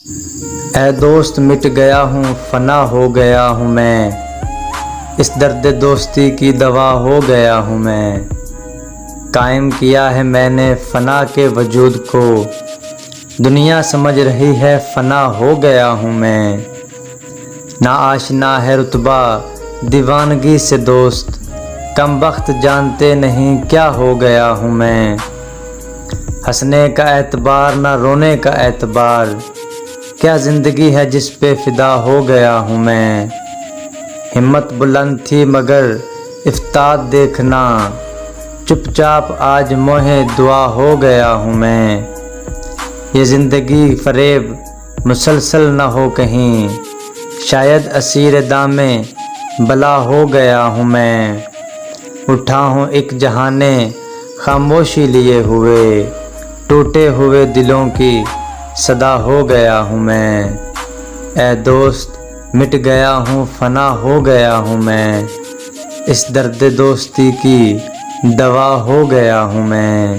اے دوست مٹ گیا ہوں فنا ہو گیا ہوں میں، اس درد دوستی کی دوا ہو گیا ہوں میں۔ قائم کیا ہے میں نے فنا کے وجود کو، دنیا سمجھ رہی ہے فنا ہو گیا ہوں میں۔ نا آشنا ہے رتبہ دیوانگی سے دوست، کم بخت جانتے نہیں کیا ہو گیا ہوں میں۔ ہنسنے کا اعتبار نہ رونے کا اعتبار، کیا زندگی ہے جس پہ فدا ہو گیا ہوں میں۔ ہمت بلند تھی مگر افتاد دیکھنا، چپ چاپ آج موہے دعا ہو گیا ہوں میں۔ یہ زندگی فریب مسلسل نہ ہو کہیں، شاید اسیر دامِ بلا ہو گیا ہوں میں۔ اٹھا ہوں ایک جہانِ خاموشی لیے ہوئے، ٹوٹے ہوئے دلوں کی صدا ہو گیا ہوں میں۔ اے دوست مٹ گیا ہوں فنا ہو گیا ہوں میں، اس درد دوستی کی دوا ہو گیا ہوں میں۔